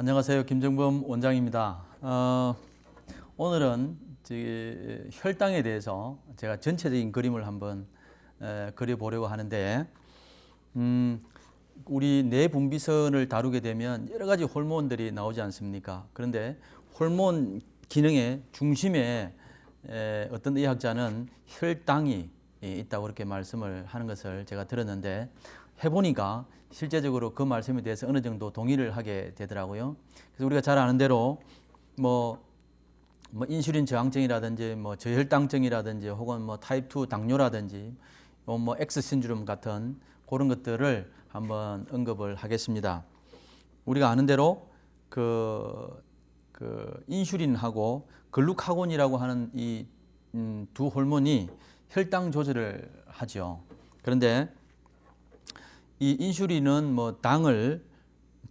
안녕하세요. 김정범 원장입니다. 오늘은 혈당에 대해서 제가 전체적인 그림을 한번 그려보려고 하는데, 우리 뇌분비선을 다루게 되면 여러 가지 호르몬들이 나오지 않습니까? 그런데 호르몬 기능의 중심에 어떤 의학자는 혈당이 있다고 그렇게 말씀을 하는 것을 제가 들었는데, 해보니까 실제적으로 그 말씀에 대해서 어느 정도 동의를 하게 되더라고요. 그래서 우리가 잘 아는 대로 뭐 인슐린 저항증이라든지 저혈당증이라든지 혹은 타입 2 당뇨라든지 X 신드롬 같은 그런 것들을 한번 언급을 하겠습니다. 우리가 아는 대로 그 인슐린하고 글루카곤이라고 하는 이 두 호르몬이 혈당 조절을 하죠. 그런데 이 인슐린은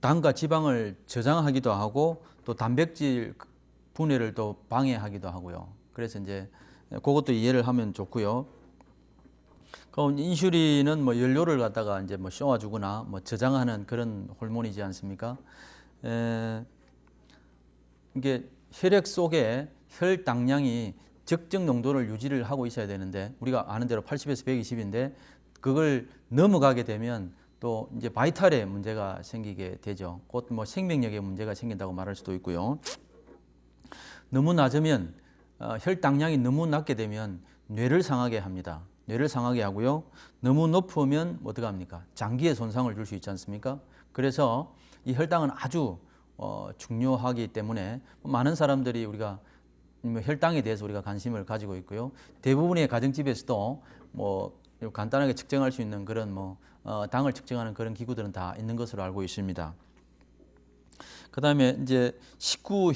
당과 지방을 저장하기도 하고 또 단백질 분해를 또 방해하기도 하고요. 그래서 이제 그것도 이해를 하면 좋고요. 그럼 인슐린은 연료를 갖다가 이제 쏘아주거나 저장하는 그런 호르몬이지 않습니까? 이게 혈액 속에 혈당량이 적정 농도를 유지를 하고 있어야 되는데, 우리가 아는 대로 80에서 120인데 그걸 넘어가게 되면 또 이제 바이탈에 문제가 생기게 되죠. 곧 생명력에 문제가 생긴다고 말할 수도 있고요. 너무 낮으면 혈당량이 너무 낮게 되면 뇌를 상하게 합니다. 뇌를 상하게 하고요. 너무 높으면 어떻게 합니까? 장기에 손상을 줄 수 있지 않습니까? 그래서 이 혈당은 아주 중요하기 때문에 많은 사람들이 우리가 혈당에 대해서 우리가 관심을 가지고 있고요. 대부분의 가정집에서도 간단하게 측정할 수 있는 그런 당을 측정하는 그런 기구들은 다 있는 것으로 알고 있습니다. 그 다음에 이제 식후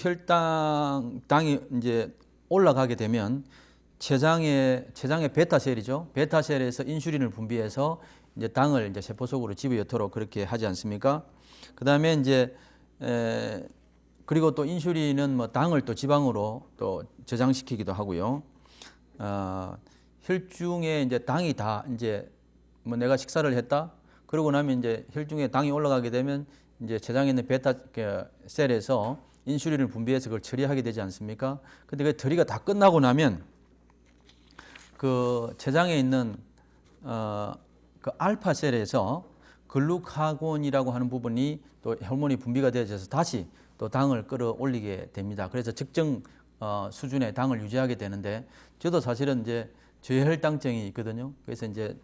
당이 이제 올라가게 되면 췌장의 베타셀이죠. 베타셀에서 인슐린을 분비해서 이제 당을 이제 세포 속으로 집어넣도록 그렇게 하지 않습니까? 그 다음에 이제 그리고 또 인슐린은 당을 또 지방으로 또 저장시키기도 하고요. 혈중에 이제 당이 다 이제 내가 식사를 했다. 그러고 나면 이제 혈중에 당이 올라가게 되면 이제 췌장에 있는 베타 셀에서 인슐린을 분비해서 그걸 처리하게 되지 않습니까? 근데 그 처리가 다 끝나고 나면 그 췌장에 있는 그 알파 셀에서 글루카곤이라고 하는 부분이 또 호르몬이 분비가 되어져서 다시 또 당을 끌어올리게 됩니다. 그래서 적정 수준의 당을 유지하게 되는데, 저도 사실은 이제 저혈당증이 있거든요. 그래서 이제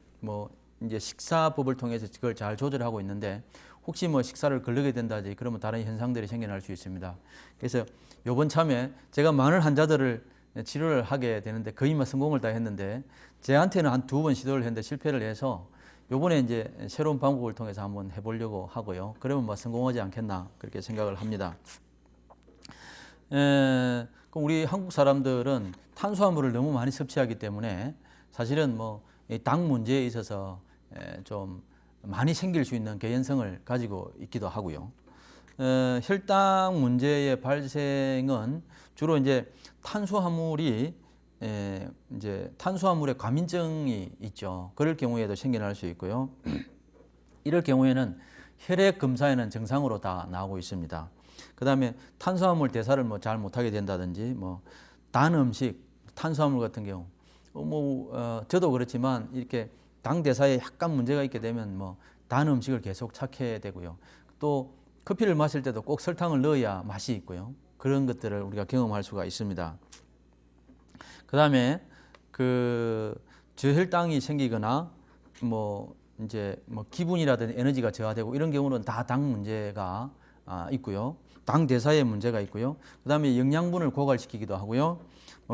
식사법을 통해서 그걸 잘 조절하고 있는데, 혹시 식사를 거르게 된다든지 그러면 다른 현상들이 생겨날 수 있습니다. 그래서 요번 참에 제가 많은 환자들을 치료를 하게 되는데 거의 성공을 다 했는데, 제한테는 한 2번 시도를 했는데 실패를 해서 요번에 이제 새로운 방법을 통해서 한번 해보려고 하고요. 그러면 성공하지 않겠나 그렇게 생각을 합니다. 그럼 우리 한국 사람들은 탄수화물을 너무 많이 섭취하기 때문에 사실은 당 문제에 있어서 좀 많이 생길 수 있는 개연성을 가지고 있기도 하고요. 혈당 문제의 발생은 주로 이제 탄수화물의 과민증이 있죠. 그럴 경우에도 생겨날 수 있고요. 이럴 경우에는 혈액 검사에는 정상으로 다 나오고 있습니다. 그 다음에 탄수화물 대사를 잘 못하게 된다든지 단 음식, 탄수화물 같은 경우 저도 그렇지만 이렇게 당 대사에 약간 문제가 있게 되면 단 음식을 계속 찾게 되고요. 또 커피를 마실 때도 꼭 설탕을 넣어야 맛이 있고요. 그런 것들을 우리가 경험할 수가 있습니다. 그 다음에 저혈당이 생기거나 기분이라든지 에너지가 저하되고 이런 경우는 다 당 문제가 있고요. 당 대사에 문제가 있고요. 그 다음에 영양분을 고갈시키기도 하고요.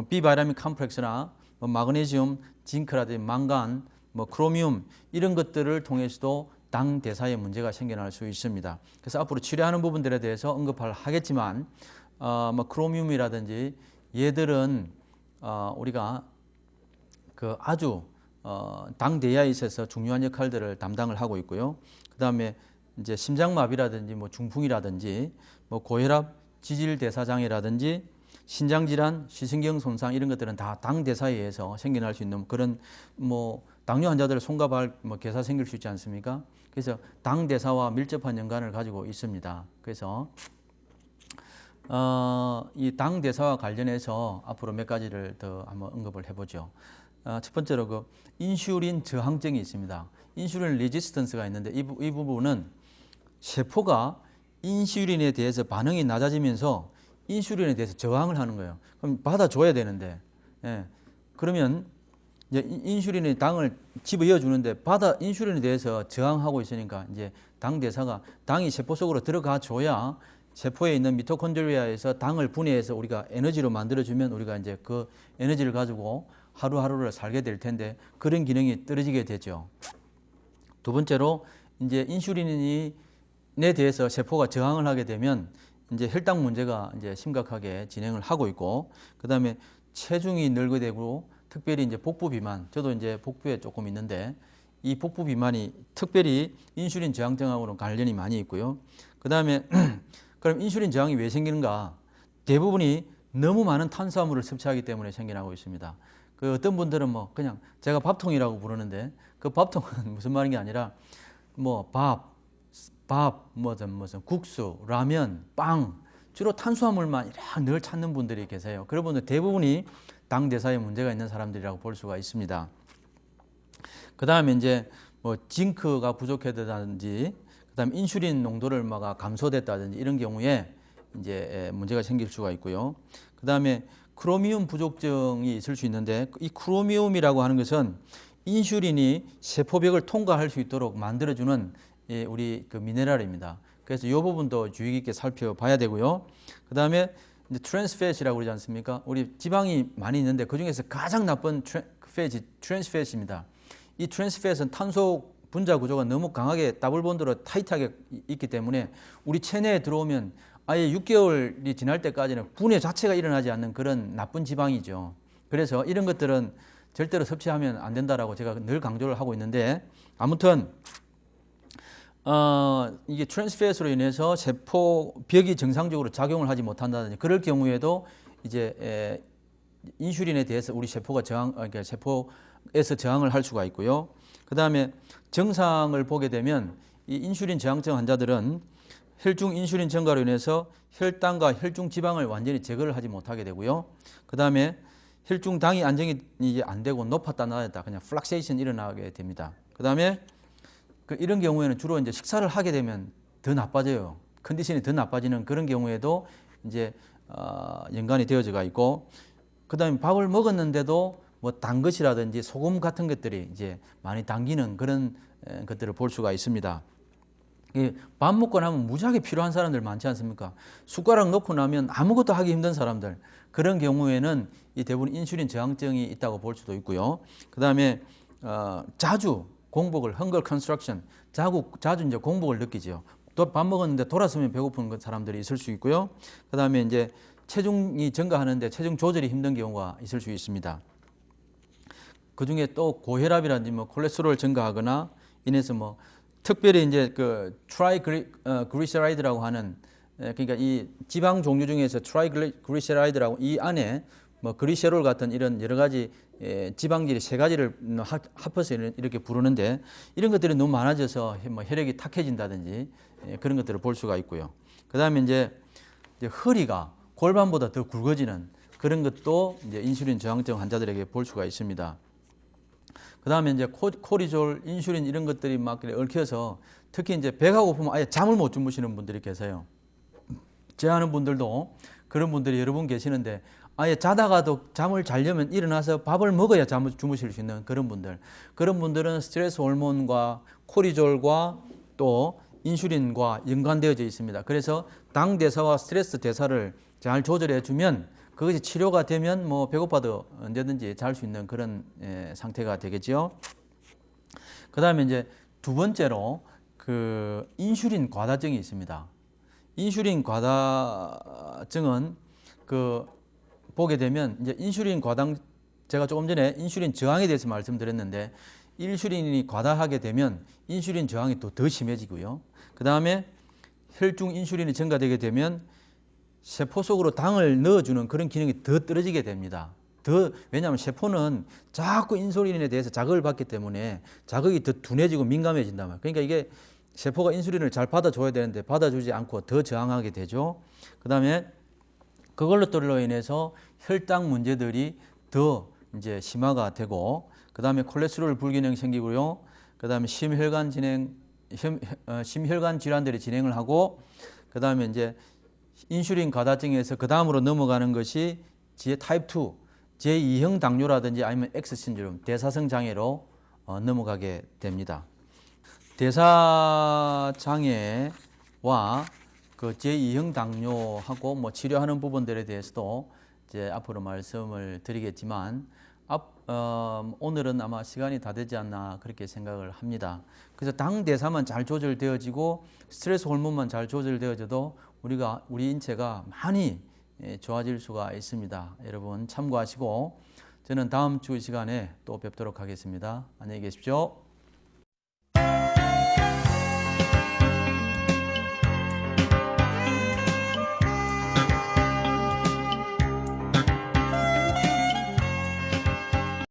비바이타민 컴플렉스나 마그네슘, 징크라든지 망간, 크로미움 이런 것들을 통해서도 당 대사에 문제가 생겨날 수 있습니다. 그래서 앞으로 치료하는 부분들에 대해서 언급을 하겠지만, 크로미움이라든지 얘들은 우리가 아주 당 대야에 있어서 중요한 역할들을 담당을 하고 있고요. 그 다음에 이제 심장마비라든지 중풍이라든지 고혈압, 지질대사장애라든지 신장질환, 시신경 손상 이런 것들은 다 당 대사에 의해서 생겨날 수 있는 그런 당뇨 환자들 손과 발 괴사 생길 수 있지 않습니까? 그래서 당 대사와 밀접한 연관을 가지고 있습니다. 그래서 이 당 대사와 관련해서 앞으로 몇 가지를 더 한번 언급을 해보죠. 첫 번째로 그 인슐린 저항증이 있습니다. 인슐린 레지스턴스가 있는데 이 부분은 세포가 인슐린에 대해서 반응이 낮아지면서 인슐린에 대해서 저항을 하는 거예요. 그럼 받아줘야 되는데, 예. 그러면 이제 인슐린이 당을 집어넣어 주는데 인슐린에 대해서 저항하고 있으니까 이제 당 대사가 당이 세포 속으로 들어가 줘야 세포에 있는 미토콘드리아에서 당을 분해해서 우리가 에너지로 만들어주면 우리가 이제 그 에너지를 가지고 하루하루를 살게 될 텐데 그런 기능이 떨어지게 되죠. 두 번째로 이제 인슐린에 대해서 세포가 저항을 하게 되면 이제 혈당 문제가 이제 심각하게 진행을 하고 있고, 그 다음에 체중이 늘게 되고, 특별히 이제 복부 비만, 저도 이제 복부에 조금 있는데 이 복부 비만이 특별히 인슐린 저항증하고는 관련이 많이 있고요. 그 다음에 그럼 인슐린 저항이 왜 생기는가? 대부분이 너무 많은 탄수화물을 섭취하기 때문에 생겨나고 있습니다. 그 어떤 분들은 뭐 그냥 제가 밥통이라고 부르는데 그 밥통은 무슨 말인 게 아니라 뭐 무슨 국수, 라면, 빵 주로 탄수화물만 늘 찾는 분들이 계세요. 그런 분들 대부분이 당 대사에 문제가 있는 사람들이라고 볼 수가 있습니다. 그 다음에 이제 뭐 징크가 부족했다든지, 그 다음에 인슐린 농도를 막 감소됐다든지 이런 경우에 이제 문제가 생길 수가 있고요. 그 다음에 크로미움 부족증이 있을 수 있는데 이 크로미움이라고 하는 것은 인슐린이 세포벽을 통과할 수 있도록 만들어주는 우리 그 미네랄입니다. 그래서 이 부분도 주의 깊게 살펴봐야 되고요. 그 다음에 이제 트랜스팻이라고 그러지 않습니까? 우리 지방이 많이 있는데 그 중에서 가장 나쁜 팻이 트랜스팻입니다. 이 트랜스팻은 탄소 분자 구조가 너무 강하게 더블 본드로 타이트하게 있기 때문에 우리 체내에 들어오면 아예 6개월이 지날 때까지는 분해 자체가 일어나지 않는 그런 나쁜 지방이죠. 그래서 이런 것들은 절대로 섭취하면 안 된다라고 제가 늘 강조를 하고 있는데, 아무튼 이게 트랜스팻으로 인해서 세포벽이 정상적으로 작용을 하지 못한다든지 그럴 경우에도 이제 인슐린에 대해서 우리 세포가 그러니까 세포에서 저항을 할 수가 있고요. 그 다음에 증상을 보게 되면 이 인슐린 저항증 환자들은 혈중 인슐린 증가로 인해서 혈당과 혈중 지방을 완전히 제거를 하지 못하게 되고요. 그 다음에 혈중 당이 안정이 이제 안 되고 높았다 낮았다 그냥 플락세이션 일어나게 됩니다. 그 다음에 이런 경우에는 주로 이제 식사를 하게 되면 더 나빠져요. 컨디션이 더 나빠지는 그런 경우에도 이제 연관이 되어져가 있고, 그 다음에 밥을 먹었는데도 뭐 단 것이라든지 소금 같은 것들이 이제 많이 당기는 그런 것들을 볼 수가 있습니다. 밥 먹고 나면 무지하게 필요한 사람들 많지 않습니까? 숟가락 놓고 나면 아무것도 하기 힘든 사람들, 그런 경우에는 이 대부분 인슐린 저항증이 있다고 볼 수도 있고요. 그 다음에 자주 공복을 헝거 컨스트럭션 자주 이제 공복을 느끼죠. 또 밥 먹었는데 돌아서면 배고픈 사람들이 있을 수 있고요. 그 다음에 이제 체중이 증가하는데 체중 조절이 힘든 경우가 있을 수 있습니다. 그 중에 또 고혈압이라든지 뭐 콜레스테롤 증가하거나 인해서 뭐 특별히 이제 그 트라이그리세라이드라고 하는, 그러니까 이 지방 종류 중에서 트라이그리세라이드라고 이 안에 뭐 그리세롤 같은 이런 여러 가지 지방질이 세 가지를 합해서 이렇게 부르는데 이런 것들이 너무 많아져서 뭐 혈액이 탁해진다든지 그런 것들을 볼 수가 있고요. 그 다음에 이제 허리가 골반보다 더 굵어지는 그런 것도 이제 인슐린 저항증 환자들에게 볼 수가 있습니다. 그 다음에 이제 코리졸, 인슐린 이런 것들이 막 얽혀서 특히 이제 배가 고프면 아예 잠을 못 주무시는 분들이 계세요. 제 아는 분들도 그런 분들이 여러 분 계시는데 아예 자다가도 잠을 자려면 일어나서 밥을 먹어야 잠을 주무실 수 있는 그런 분들. 그런 분들은 스트레스 호르몬과 코리졸과 또 인슐린과 연관되어져 있습니다. 그래서 당 대사와 스트레스 대사를 잘 조절해 주면 그것이 치료가 되면 뭐 배고파도 언제든지 잘 수 있는 그런 상태가 되겠죠. 그 다음에 이제 두 번째로 그 인슐린 과다증이 있습니다. 인슐린 과다증은 그 보게 되면 이제 인슐린 과당, 제가 조금 전에 인슐린 저항에 대해서 말씀드렸는데 인슐린이 과다하게 되면 인슐린 저항이 또 더 심해지고요. 그 다음에 혈중 인슐린이 증가되게 되면 세포 속으로 당을 넣어주는 그런 기능이 더 떨어지게 됩니다. 왜냐하면 세포는 자꾸 인슐린에 대해서 자극을 받기 때문에 자극이 더 둔해지고 민감해진단 말이에요. 그러니까 이게 세포가 인슐린을 잘 받아줘야 되는데 받아주지 않고 더 저항하게 되죠. 그 다음에 그걸로 인해서 혈당 문제들이 더 이제 심화가 되고, 그 다음에 콜레스테롤 불균형 생기고요. 그 다음에 심혈관 질환들이 진행을 하고, 그 다음에 이제 인슐린 과다증에서 그 다음으로 넘어가는 것이 타입 2, 제2형 당뇨라든지 아니면 X 신드롬, 대사성 장애로 넘어가게 됩니다. 대사장애와 그 제2형 당뇨하고 뭐 치료하는 부분들에 대해서도 이제 앞으로 말씀을 드리겠지만, 오늘은 아마 시간이 다 되지 않나 그렇게 생각을 합니다. 그래서 당 대사만 잘 조절되어지고 스트레스 호르몬만 잘 조절되어져도 우리 인체가 많이 좋아질 수가 있습니다. 여러분 참고하시고 저는 다음 주 시간에 또 뵙도록 하겠습니다. 안녕히 계십시오.